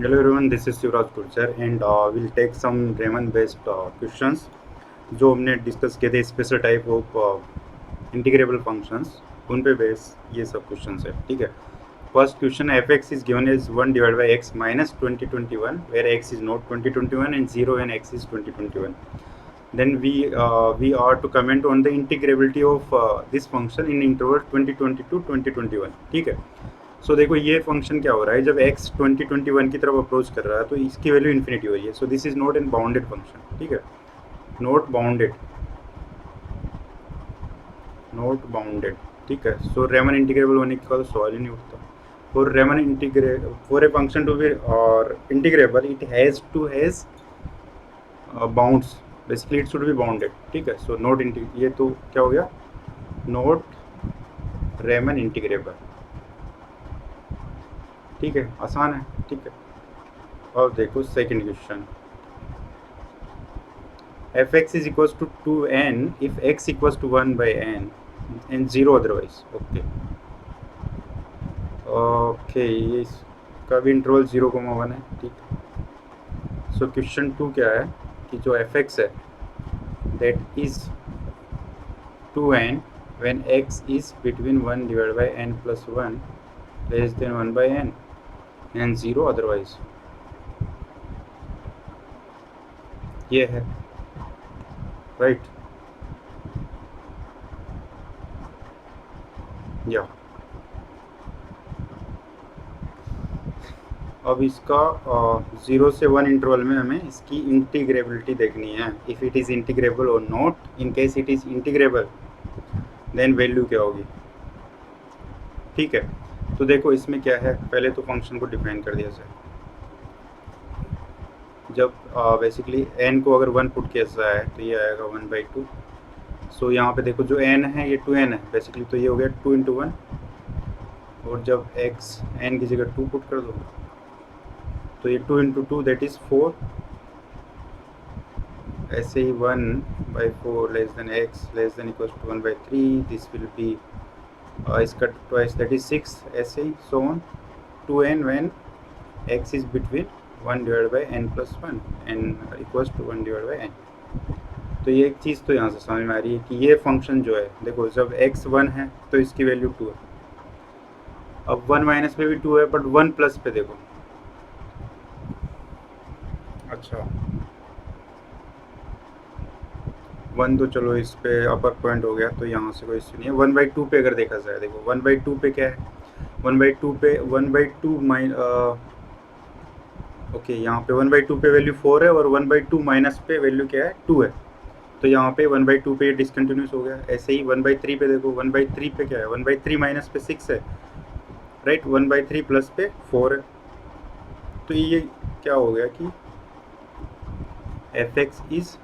Hello everyone, this is Shivraj Gurjar and we'll take some Raman based questions जो हमने discuss किए थे special type of integrable functions उन पे base ये सब क्वेश्चंस है. ठीक है. First question f x is given as 1 divide by x minus 2021 where x is not 2021 and 0 and x is 2021. Then we are to comment on the integrability of this function in interval 2020 to 2021. ठीक है. सो देखो ये function क्या हो रहा है, जब x 2021 की तरफ अप्रोच कर रहा है तो इसकी वैल्यू इन्फिनिटी हो रही है. So this is not an bounded function. ठीक है, नॉट बाउंडेड, नॉट बाउंडेड. ठीक है. सो रेमन इंटीग्रेबल होने का तो सवाल ही नहीं उठता. For Riemann integrable, for a function to be R integrable it has to has bounds. Basically it should be bounded. ठीक है. सो नॉट ये तो क्या हो गया, नॉट रेमन इंटीग्रेबल. ठीक है, आसान है. ठीक है. और देखो second question, f x is equals to 2n if x equals to 1 by n and 0 otherwise. Okay okay, ये इसका भी इंटरवल 0,1 है. ठीक है. सो क्वेश्चन 2 क्या है कि जो एफ एक्स है that is 2n when x is between 1 divide by n plus 1 less than 1 by n and 0 otherwise. ये है राइट. या अब इसका 0 से 1 इंटरवल में हमें इसकी इंटीग्रेबिलिटी देखनी है. इफ़ इट इज़ इंटीग्रेबल और नॉट. In case it is integrable then value क्या होगी. ठीक है. तो देखो इसमें क्या है, पहले तो फंक्शन को डिफाइन कर दिया जाए. जब बेसिकली n को अगर 1 पुट किया जाए तो ये आएगा 1/2. सो यहाँ पे देखो जो n है ये 2n है बेसिकली, तो ये हो गया 2 इंटू 1. और जब x n की जगह 2 पुट कर दो तो ये 2 इंटू 2 दैट इज़ 4. ऐसे ही 1/4 less than x less than equals to 1/3. This will be इसका ट्वाइस दैट इज 6. ऐसे ही so on 2n when x is between 1 divide by n plus 1 and equals to 1 divide by n. तो ये एक चीज़ तो यहाँ से समझ में आ रही है कि ये फंक्शन जो है, देखो जब x 1 है तो इसकी वैल्यू 2 है. अब 1 माइनस पे भी 2 है बट 1 प्लस पे देखो. अच्छा 1 तो चलो इस पे अपर पॉइंट हो गया तो यहाँ से कोई इश्यू नहीं है. 1/2 पे अगर देखा जाए, देखो 1/2 पे क्या है, 1/2 पे 1/2 माइन ओके यहाँ पे 1/2 पे वैल्यू 4 है और 1/2 माइनस पे वैल्यू क्या है 2 है. तो यहाँ पे 1/2 पे डिसकंटिन्यूस हो गया. ऐसे ही 1/3 पे देखो, 1/3 पे क्या है, 1/3 माइनस पे 6 है राइट. 1/3 प्लस पे 4 है. तो ये क्या हो गया कि F x is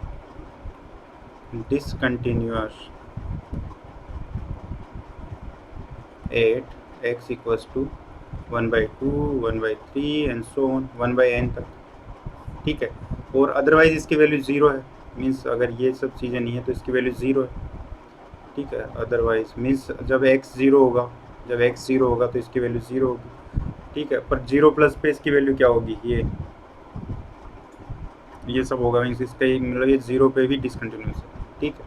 discontinuous at x equals to 1/2, 1/3 and so on 1/n तक. ठीक है. और अदरवाइज इसकी वैल्यू 0 है. मीन्स अगर ये सब चीज़ें नहीं है तो इसकी वैल्यू 0 है. ठीक है. अदरवाइज मीन्स जब x 0 होगा, जब x 0 होगा तो इसकी वैल्यू 0 होगी. ठीक है. पर 0 प्लस पे इसकी वैल्यू क्या होगी, ये सब होगा. मीन्स इसका मतलब ये 0 पे भी डिसकंटिन्यूस है. ठीक है.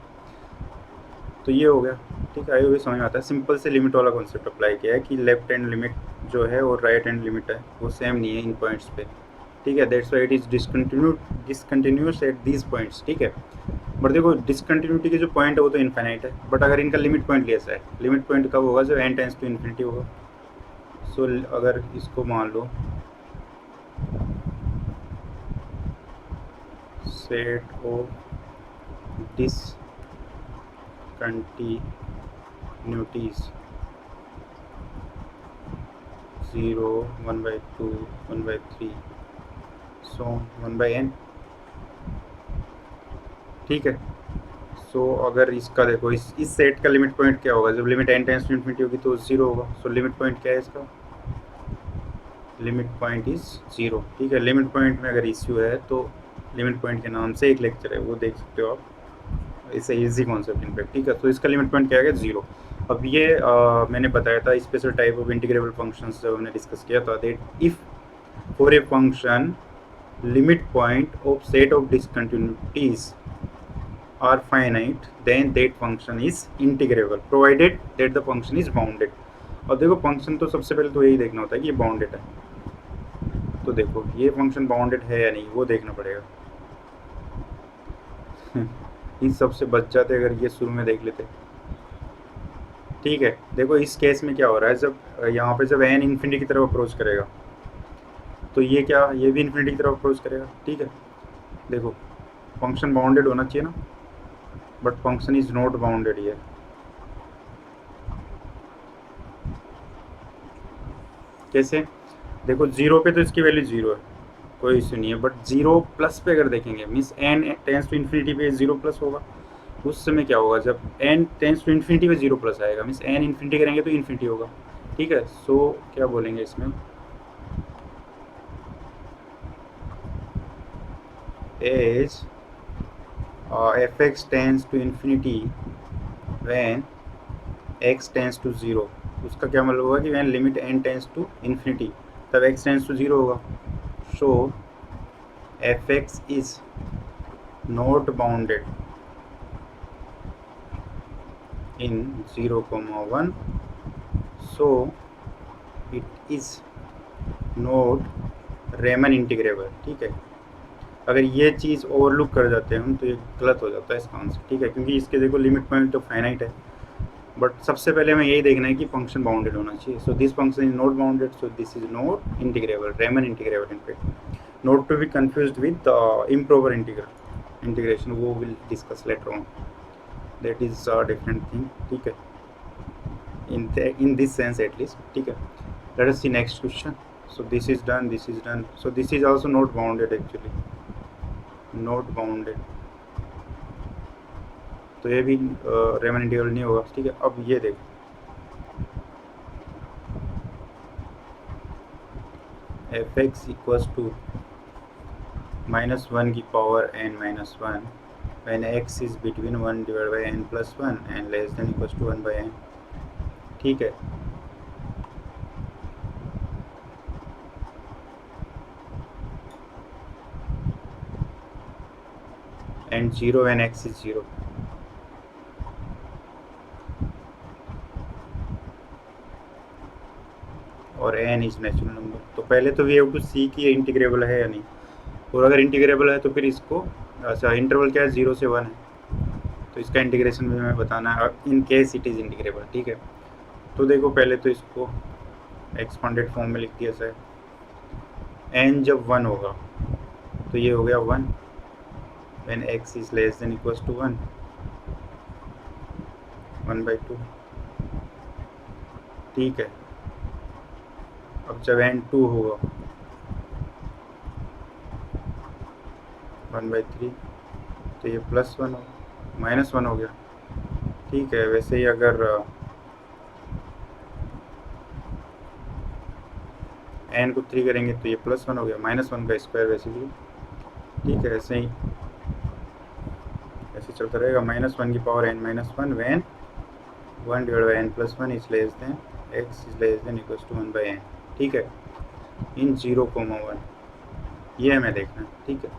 तो ये हो गया. ठीक है. आई समझ में आता है. सिंपल से लिमिट वाला कॉन्सेप्ट अप्लाई किया है कि लेफ्ट हैंड लिमिट जो है और राइट हैंड लिमिट है वो सेम नहीं है इन पॉइंट्स पे. ठीक है. That's why it is discontinuous at these points. ठीक है. बट देखो डिसकंटिन्यूटी के जो पॉइंट है वो तो इन्फिनाइट है. बट अगर इनका लिमिट पॉइंट लिया जाए, लिमिट पॉइंट कब होगा, जब n टेंस टू इन्फिनिटी होगा. सो अगर इसको मान लो set of discontinuities 0, 1/2, 1/3 so 1/n. ठीक है. सो अगर इसका देखो इस सेट का लिमिट पॉइंट क्या होगा, जब limit n tends to infinity होगी तो 0 होगा. सो लिमिट पॉइंट क्या है इसका, लिमिट पॉइंट इज 0. ठीक है. लिमिट पॉइंट में अगर इश्यू है तो लिमिट पॉइंट के नाम से एक लेक्चर है, वो देख सकते हो आप. इसे इजी कॉन्सेप्ट इनफैक्ट. ठीक है. तो इसका लिमिट पॉइंट क्या है, 0. अब ये मैंने बताया था special type of integrable functions जब हमने डिस्कस किया था, that if for a function limit point of set of discontinuities are finite, then that function is integrable provided that the function is bounded. और देखो फंक्शन तो सबसे पहले तो यही देखना होता है कि ये बाउंडेड है, तो देखो ये फंक्शन बाउंडेड है या नहीं वो देखना पड़ेगा। इन सबसे बच जाते अगर ये शुरू में देख लेते। ठीक है, देखो इस केस में क्या हो रहा है, जब यहाँ पे जब n इन्फिनिटी की तरफ अप्रोच करेगा तो ये क्या, ये भी इन्फिनिटी की तरफ अप्रोच करेगा। ठीक है, देखो फंक्शन बाउंडेड होना चाहिए ना, but function is not bounded ये। कैसे, देखो जीरो पे तो इसकी वैल्यू जीरो है, कोई इशू नहीं है, बट जीरो प्लस पे अगर देखेंगे means n tends to infinity पे जीरो प्लस होगा, उस समय क्या होगा जब n टेंस टू इन्फिनिटी पे जीरो प्लस आएगा मीन्स n इन्फिनिटी करेंगे तो इन्फिनिटी होगा। ठीक है, सो क्या बोलेंगे इसमें, as fx tends to infinity when x tends to zero, उसका क्या मतलब होगा कि when limit n tends to infinity तब x टेंस टू ज़ीरो होगा। So fx is not bounded in 0,1, so it is not Riemann integrable. ठीक है, अगर ये चीज़ ओवरलुक कर जाते हैं हम तो ये गलत हो जाता है इसका आंसर। ठीक है, क्योंकि इसके देखो लिमिट पॉइंट तो फाइनाइट है, बट सबसे पहले हमें यही देखना है कि फंक्शन बाउंडेड होना चाहिए। So this function is not bounded, so this is not integrable, Riemann integrable in fact, not to be confused with improper integration, we will discuss later on, that is a different thing. ठीक है, in this sense at least. ठीक है, let us see next question. So this is done, this is done, so this is also not bounded actually, not bounded, तो ये भी Ramon integral नहीं होगा। ठीक है, अब ये देखो fx इक्वल्स टू -1 की power n minus one when x is between 1 divided by n plus 1 and less than equals to 1 by n। ठीक है, and 0 when x is 0। और n इज नेचुरल नंबर, तो पहले तो वी हैव टू सी कि ये integrable है या नहीं, और अगर इंटीग्रेबल है तो फिर इसको, अच्छा इंटरवल क्या है 0 से 1 है, तो इसका इंटीग्रेशन भी हमें बताना है इन केस इट इज़ इंटीग्रेबल। ठीक है, तो देखो पहले तो इसको एक्सपांडेड फॉर्म में लिख दिया जाए, n जब 1 होगा तो ये हो गया 1 when x is less than equals to 1, 1/2। ठीक है, अब जब n 2 होगा 1/3, तो ये +1 होगा, -1 हो गया। ठीक है, वैसे ही अगर n को 3 करेंगे तो ये +1 हो गया, -1 का स्क्वायर वैसे भी। ठीक है, ऐसे ही ऐसे चलता रहेगा, -1 की power n minus one when 1 divide by n plus 1 is less than x is less than equals to 1 by n। ठीक है, इन 0,1 ये हमें देखना है। ठीक है,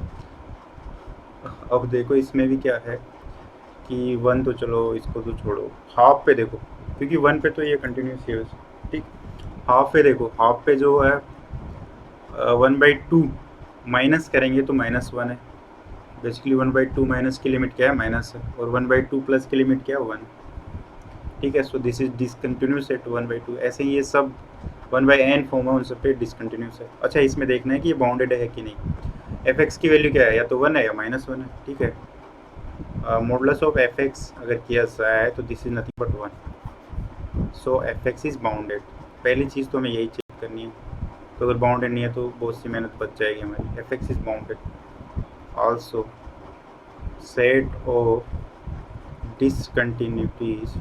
अब देखो इसमें भी क्या है कि 1 तो चलो इसको तो छोड़ो, हाफ पे देखो, क्योंकि 1 पे तो ये कंटिन्यूस है। ठीक, हाफ पे देखो, हाफ पे जो है 1/2 माइनस करेंगे तो -1 है, बेसिकली 1/2 माइनस की लिमिट क्या है, माइनस है, और 1/2 प्लस की लिमिट क्या है, 1। ठीक है, so this is discontinuous at 1/2। ऐसे ही ये सब 1/n फॉर्म है, उन सब पे डिसकंटिन्यूस है। अच्छा, इसमें देखना है कि ये बाउंडेड है कि नहीं। fx की वैल्यू क्या है, या तो 1 है या -1 है। ठीक है, मॉडुलस ऑफ fx अगर किया जाए तो this is nothing but 1, so fx is bounded. पहली चीज़ तो हमें यही चेक करनी है, तो अगर बाउंडेड नहीं है तो बहुत सी मेहनत बच जाएगी हमारी। fx is bounded, also set of discontinuities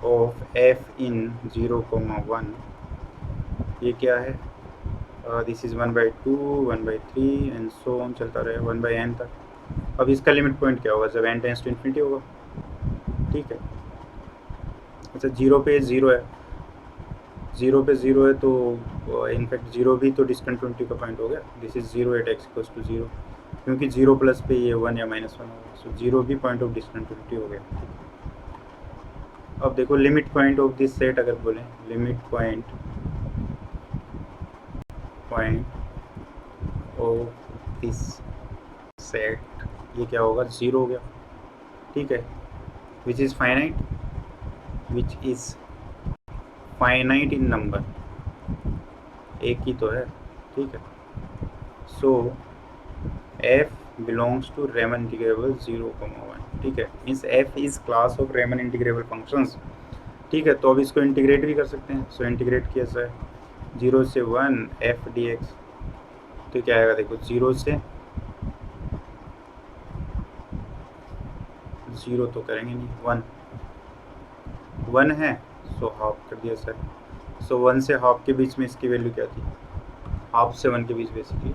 of f in 0,1, ये क्या है, this is 1/2 1/3 and so on चलता रहे 1/n तक। अब इसका लिमिट पॉइंट क्या होगा, जब n टेंस टू इन्फिनिटी होगा। ठीक है, अच्छा 0 पे 0 है, जीरो पे जीरो है तो इनफैक्ट जीरो भी तो डिसकंटिन्यूटी का पॉइंट हो गया. This is zero at x equals to zero, क्योंकि जीरो प्लस पे ये वन या माइनस वन होगा. सो जीरो भी पॉइंट ऑफ डिसकंटिन्यूटी हो गया. अब देखो limit point of this set अगर बोलें, limit point of this set, ये क्या होगा, जीरो हो गया. ठीक है, which is finite in number, एक ही तो है. ठीक है, so f belongs to Riemann integrable 0,1. ठीक है, means f is class of Riemann integrable functions. ठीक है, तो अब इसको इंटीग्रेट भी कर सकते हैं. सो इंटीग्रेट किया जाए 0 से 1 f dx, तो क्या आएगा देखो, 0 से 0 तो करेंगे नहीं, 1 है, सो हाफ कर दिया सर. सो 1 से हाफ के बीच में इसकी वैल्यू क्या थी, हाफ से 1 के बीच, बेसिकली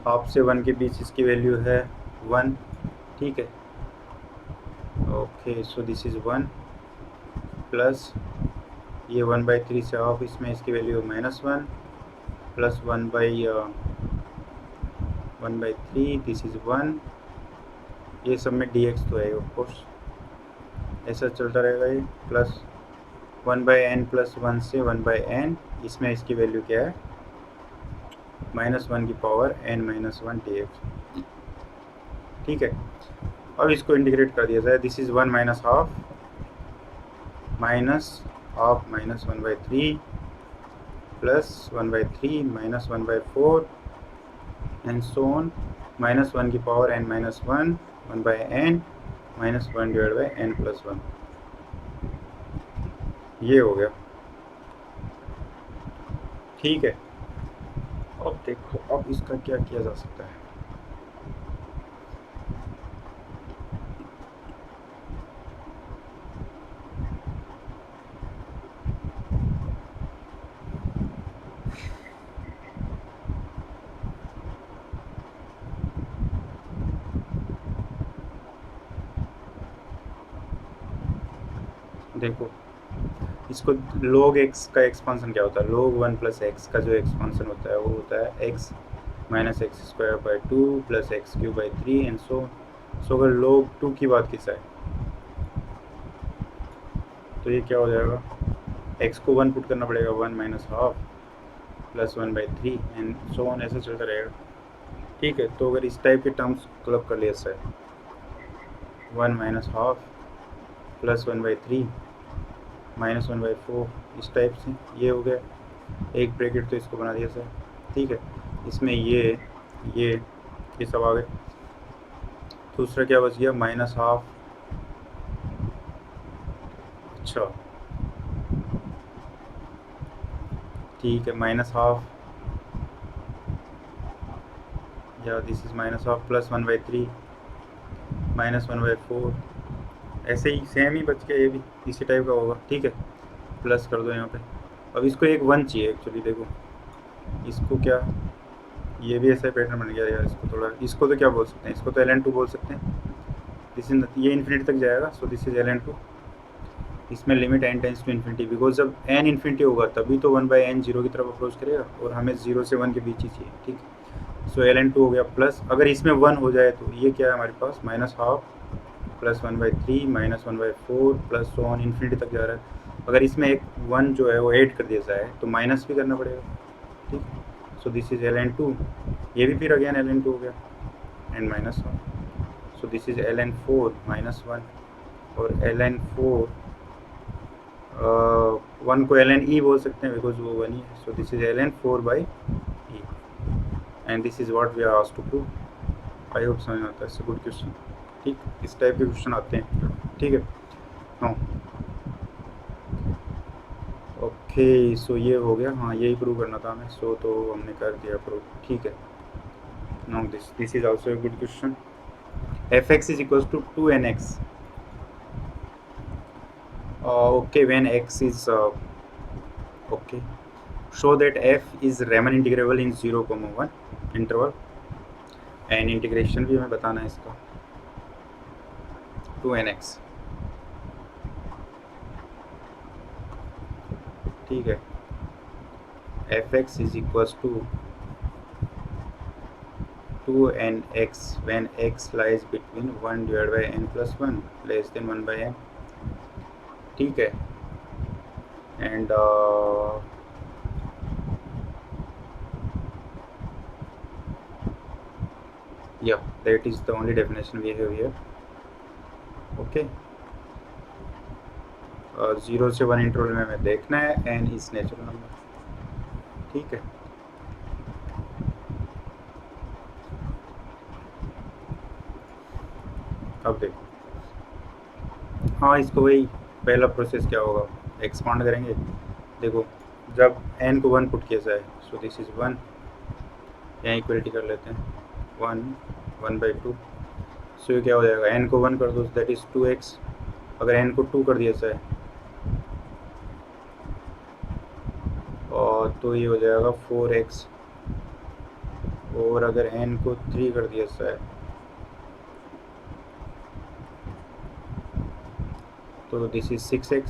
हाफ से 1 के बीच इसकी वैल्यू है 1. ठीक है, okay, so this is 1 plus ये 1/3 से हाफ, इसमें इसकी वैल्यू -1 प्लस 1/3, दिस इज़ 1. ये सब में dx तो है ऑफ कोर्स, ऐसा चलता रहेगा ये, प्लस 1/n प्लस 1 से 1/n, इसमें इसकी वैल्यू क्या है, -1 की पावर n-1 dx. ठीक है, अब इसको इंटीग्रेट कर दिया जाए. This is 1 minus half minus 1/3 plus 1/3 minus 1/4 and so on, -1 की power n-1 1/n -1 divide by n plus 1. ये हो गया. ठीक है, अब देखो अब इसका क्या किया जा सकता है. देखो, इसको log x का एक्सपांसन क्या होता है, log 1 प्लस एक्स का जो एक्सपांसन होता है वो होता है x minus x² 2 plus x³ 3 and so. अगर log 2 की बात की जाए तो ये क्या हो जाएगा, x को 1 पुट करना पड़ेगा, 1 minus half plus 1/3 and so on, ऐसा चलता रहेगा. ठीक है, तो अगर इस टाइप के टर्म्स क्लब कर लिया जाए, 1 माइनस हाफ प्लस 1/3 माइनस 1/4, इस टाइप से ये हो गया. एक ब्रैकेट तो इसको बना दिया सर. ठीक है, इसमें ये सब आ गए. दूसरा क्या बच गया, माइनस हाफ. अच्छा ठीक है, माइनस हाफ या this is minus half plus 1/3 minus 1/4, ऐसे ही सेम ही बच गया, ये भी इसी टाइप का होगा. ठीक है, प्लस कर दो यहाँ पे. अब इसको एक 1 चाहिए एक्चुअली. देखो इसको क्या, ये भी ऐसा पैटर्न बन गया यार. इसको थोड़ा, इसको तो क्या बोल सकते हैं, इसको तो ln2 बोल सकते हैं. दिस इज, ये इन्फिनिटी तक जाएगा, सो दिस इज ln2. इसमें limit n tends to infinity, because जब n इन्फिनिटी होगा तभी तो 1/n 0 की तरफ अप्रोच करेगा, और हमें 0 से 1 के बीच ही चाहिए. ठीक, सो ln2 हो गया. प्लस अगर इसमें 1 हो जाए तो ये क्या है हमारे पास, minus half plus 1/3 minus 1/4 plus so on, infinity तक जा रहा है. अगर इसमें एक 1 जो है वो ऐड कर दिया जाए तो माइनस भी करना पड़ेगा. ठीक, सो दिस इज ln2. ये भी फिर अगेन ln2 हो गया and -1. So this is ln4 -1, और ln4 1 को ln e बोल सकते हैं बिकॉज वो 1 ही है. So this is ln4/e and this is what we are asked to prove. I hope समझ में आता है. It's a good question. ठीक, इस टाइप के क्वेश्चन आते हैं. ठीक है, हाँ ओके. सो ये हो गया, हाँ यही प्रूव करना था हमें. सो तो हमने कर दिया प्रूव. ठीक है, now this is also a good question. fx is equals to 2nx. Okay, when x is okay, show that f is Riemann integrable in 0,1 interval, and integration भी हमें बताना है इसका. 2nx. ठीक है, f x is equals to 2nx when x lies between 1 divided by n plus 1 less than 1 by n, ठीक है, and yeah, that is the only definition we have here. Okay, 0 से 1 इंटरवल में हमें देखना है n is natural number, ठीक है। अब देखो, हाँ, इसको वही पहला प्रोसेस क्या होगा, एक्सपांड करेंगे। देखो, जब n को 1 पुट किया जाए, सो दिस इज 1, यहाँ इक्वलिटी कर लेते हैं, 1/2, सो ये क्या हो जाएगा, n को 1 कर दो, दैट इज 2x, अगर n को 2 कर दिया जाए और तो ये हो जाएगा 4x, और अगर n को 3 कर दिया जाए तो दिस इज 6x,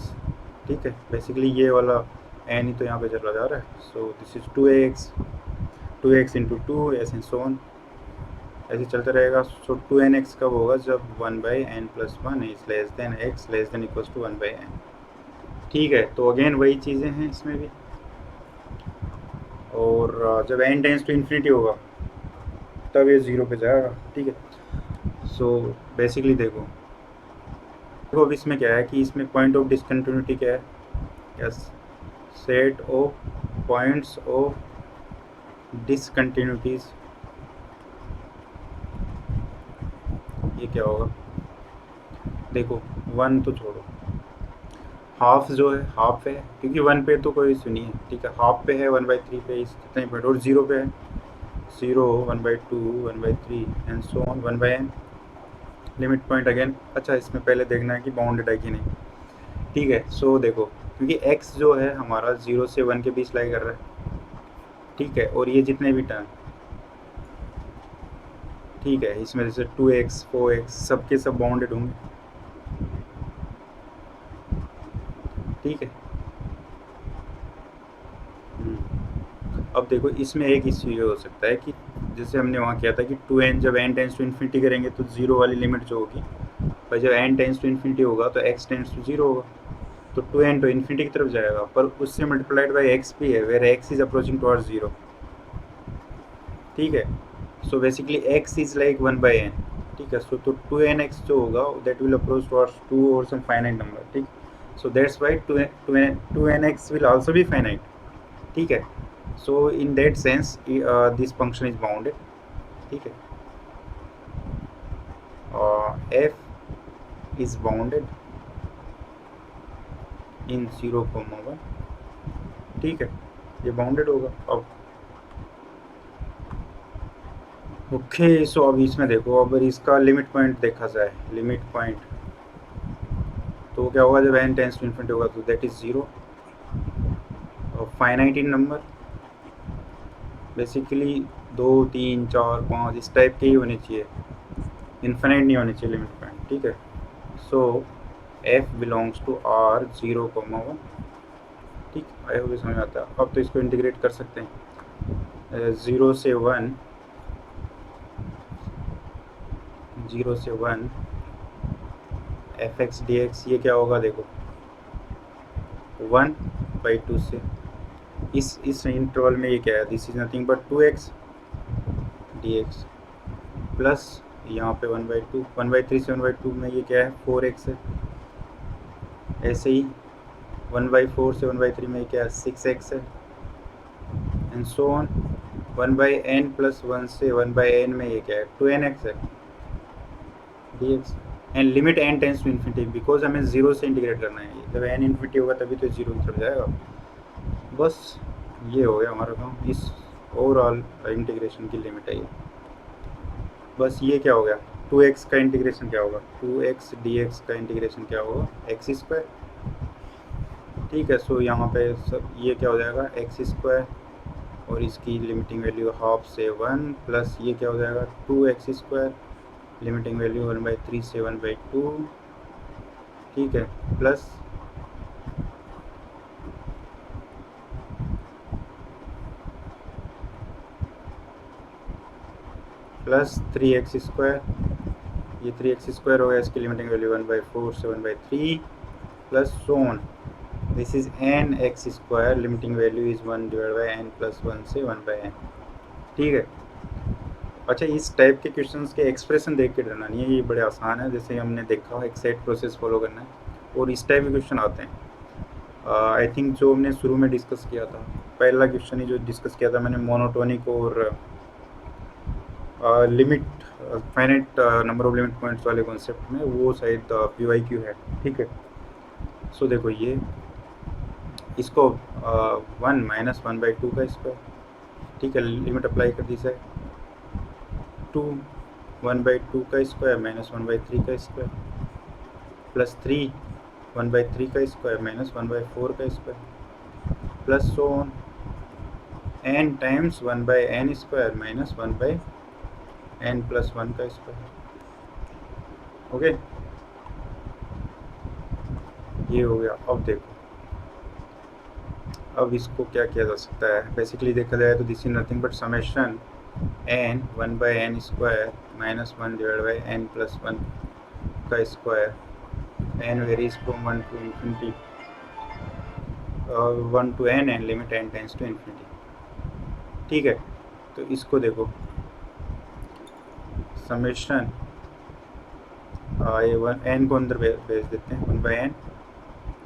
ठीक है। बेसिकली ये वाला n ही तो यहाँ पे चला जा रहा है, so this is 2x into 2 ऐसे सो ऑन, ऐसे चलता रहेगा। सो 2nx कब होगा, जब 1/n + 1 is less than x less than equals to 1/n, ठीक है। तो अगेन वही चीज़ें हैं इसमें भी, और जब n टेंस टू इन्फिनिटी होगा तब ये 0 पे जाएगा, ठीक है। सो बेसिकली देखो अब इसमें क्या है कि इसमें पॉइंट ऑफ डिसकंटिन्यूटी क्या है, yes, set of points of discontinuities, ये क्या होगा, देखो 1 तो छोड़ो, हाफ जो है हाफ है, क्योंकि 1 पे तो कोई इशू नहीं है, ठीक है, हाफ पे है 1/3 पे इस कितने पॉइंट, और 0 पे है 0, 1/2, 1/3 and so on 1/n, limit point again. अच्छा, इसमें पहले देखना है कि बाउंडेड है कि नहीं, ठीक है। सो देखो, क्योंकि x जो है हमारा 0 से 1 के बीच लाई कर रहा है, ठीक है, और ये जितने भी टर्म, ठीक है, इसमें जैसे 2x 4x सब के सब बाउंडेड होंगे, ठीक है। अब देखो, इसमें एक इश्यू ये हो सकता है कि जैसे हमने वहाँ किया था कि 2n जब n टेंस टू इन्फिनिटी करेंगे तो 0 वाली लिमिट जो होगी, और जब n टेंस टू इन्फिनिटी होगा तो x टेंस टू 0 होगा, तो 2n तो इन्फिनिटी की तरफ जाएगा, पर उससे मल्टीप्लाइड बाई x भी है, where x is approaching towards 0, ठीक है। So basically x is like 1/n, ठीक है। सो तो 2nx जो होगा दैट विल अप्रोच टुवर्ड्स 2 और सम फाइनाइट नंबर, ठीक। So that's why 2nx will also be finite, ठीक है। So in that sense this function is bounded, ठीक है। f इज बाउंडेड इन 0,1, ठीक है, ये बाउंडेड होगा। अब ओके, सो अब इसमें देखो, अब इसका लिमिट पॉइंट देखा जाए, लिमिट पॉइंट तो क्या होगा, जब n टेंस टू इन्फिनिटी होगा तो दैट इज 0, और फाइनाइट इन नंबर बेसिकली 2 3 4 5 इस टाइप के ही होने चाहिए, इन्फिनाइट नहीं होने चाहिए लिमिट पॉइंट, ठीक है। So f belongs to r 0,1, ठीक, आई होप समझ आता है। अब तो इसको इंटीग्रेट कर सकते हैं, 0 से 1 f(x) dx, ये क्या होगा, देखो 1/2 से इस इंटरवल में ये क्या है, this is nothing but 2x dx plus यहाँ पे 1/2, 1/3 से 1/2 में ये क्या है 4x है, ऐसे ही 1/4 से 1/3 में ये क्या है 6x है, एंड सो ऑन 1/n + 1 से 1/n में ये क्या है 2nx है dx, and limit n tends to infinity, because हमें 0 से इंटीग्रेट करना है, जब n इन्फिनिटी होगा तभी तो 0 की तरफ जाएगा। बस ये हो गया हमारा काम, इस ओवरऑल इंटीग्रेशन की लिमिट है ये। बस ये क्या हो गया, 2x का इंटीग्रेशन क्या होगा, 2x dx का इंटीग्रेशन क्या होगा, x², ठीक है। सो यहाँ पे सब ये क्या हो जाएगा x², और इसकी लिमिटिंग वैल्यू हाफ से 1, प्लस ये क्या हो जाएगा 2x², लिमिटिंग वैल्यू 1/3 से 1/2, ठीक है, प्लस प्लस 3x², ये 3x² हो गया, इसकी लिमिटिंग वैल्यू 1/4 से 1/3 plus so on. This is n(x²), limiting value is 1/n+1 से 1/n। ठीक है। अच्छा, इस टाइप के क्वेश्चंस के एक्सप्रेशन देख के डरना नहीं है, ये बड़े आसान है, जैसे हमने देखा एक सेट प्रोसेस फॉलो करना है, और इस टाइप के क्वेश्चन आते हैं। आई थिंक जो हमने शुरू में डिस्कस किया था, पहला क्वेश्चन ही जो डिस्कस किया था मैंने, मोनोटोनिक और limit, finite number of limit points वाले कॉन्सेप्ट में, वो शायद PYQ है। ठीक है। सो देखो, ये इसको 1 - 1/2 का स्क्वायर, ठीक है, लिमिट अप्लाई कर दी जाए, 2 1/2 का स्क्वायर माइनस 1/3 का स्क्वायर प्लस 3 1/3 का स्क्वायर माइनस 1/4 का square plus so on n times 1/n² minus 1/n+1 का स्क्वायर। ओके, ये हो गया। अब देखो, अब इसको क्या किया जा सकता है, बेसिकली देखा जाए तो this is nothing but summation n 1/n² minus 1/n+1 का square, n varies from 1 to infinity, 1 to n and limit n tends to infinity. ठीक है। तो इसको देखो, समेशन ये n को अंदर भेज देते हैं, 1/n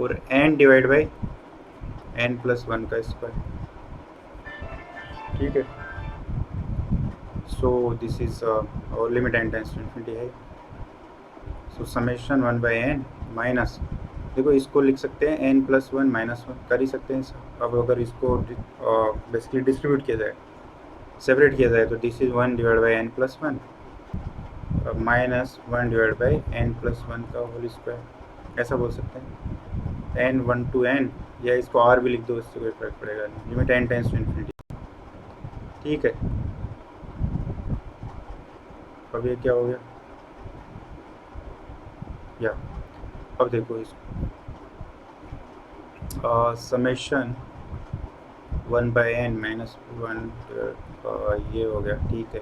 और n डिवाइड बाई n+1 का स्क्वायर। ठीक है। सो दिस इज और limit n tends to infinity है। सो समेशन 1/n माइनस, देखो इसको लिख सकते हैं n+1 -1 कर ही सकते हैं सर। अब अगर इसको बेसिकली डिस्ट्रीब्यूट किया जाए, सेपरेट किया जाए, तो this is 1 divide by n+1 minus 1 divide by n+1 का होल स्क्वायर, ऐसा बोल सकते हैं। n 1 to n, या इसको r भी लिख दो, इससे कोई फर्क पड़ेगा नहीं, limit n tends to infinity. ठीक है। अब ये क्या हो गया, या अब देखो इसको समेशन 1/n माइनस 1 ये हो गया। ठीक है।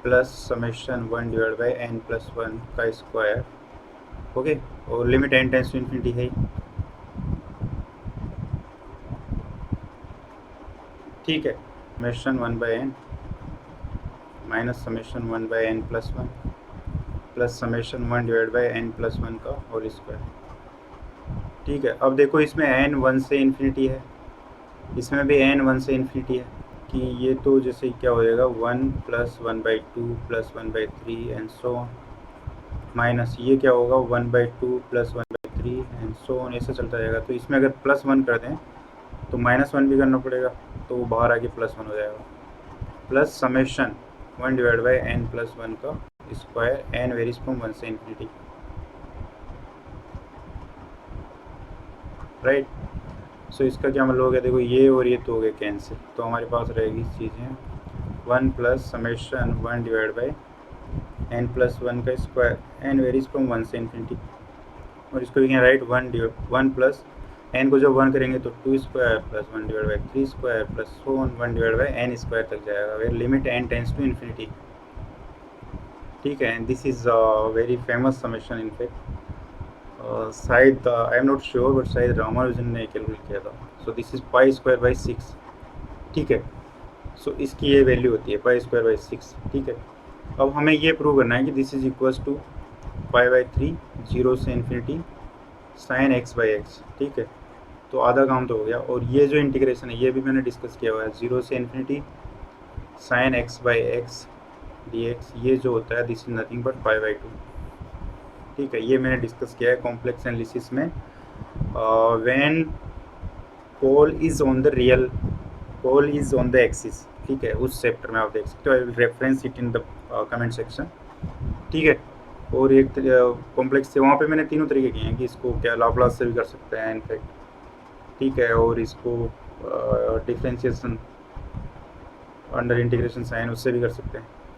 Plus summation 1 divide by n+1 का स्क्वायर। ओके, और limit n tends to infinity है। ठीक है। Summation 1/n minus summation 1/n+1 plus summation 1 divide by n+1 का होल स्क्वायर। ठीक है। अब देखो, इसमें n 1 से इन्फिनिटी है, इसमें भी n 1 से इन्फिनिटी है, कि ये तो जैसे क्या हो जाएगा, 1 + 1/2 + 1/3 एंड सो ऑन, माइनस ये क्या होगा, 1/2 + 1/3 एंड सो ऑन, ऐसे चलता जाएगा। तो इसमें अगर +1 कर दें तो -1 भी करना पड़ेगा, तो वो बाहर आके +1 हो जाएगा। Plus summation 1 divide by n+1 का स्क्वायर, n वेरीज फ्रॉम 1 से इन्फिनिटी। राइट। सो इसका क्या मतलब हो गया, देखो ये और ये तो हो गए कैंसिल, तो हमारे पास रहेगी चीज़ें 1 plus summation 1 divide by n+1 का स्क्वायर, n वेरीज फ्रॉम 1 से इन्फिनिटी, और इसको भी क्या राइट 1 प्लस n को जब 1 करेंगे तो 2² plus 1 divide by 3² plus so on 1 divide by n² तक जाएगा, where limit n tends to infinity. ठीक है। And this is very famous summation in fact, शायद I am not sure but शायद रामानुजन ने कैलकुलेट किया था। So this is π²/6। ठीक है। सो इसकी ये वैल्यू होती है π²/6। ठीक है। अब हमें ये प्रूव करना है कि दिस इज इक्वल्स टू π/3 0 से इन्फिनिटी sin x/x। ठीक है। तो आधा काम तो हो गया, और ये जो इंटीग्रेशन है ये भी मैंने डिस्कस किया हुआ है, 0 से इन्फिनिटी sin x/x dx, ये जो होता है दिस इज नथिंग बट π/2। ठीक है। ये मैंने डिस्कस किया है कॉम्प्लेक्स एनालिसिस में, when pole is on the real, pole is on the axis. ठीक है, उस चैप्टर में आप देख सकते हो, I will reference it in the comment section. ठीक है। और एक कॉम्प्लेक्स से वहाँ पे मैंने तीनों तरीके किए हैं, कि इसको क्या लाप्लास से भी कर सकते हैं इनफैक्ट। ठीक है। और इसको डिफ्रेंशिएशन अंडर इंटीग्रेशन साइन उससे भी कर सकते हैं।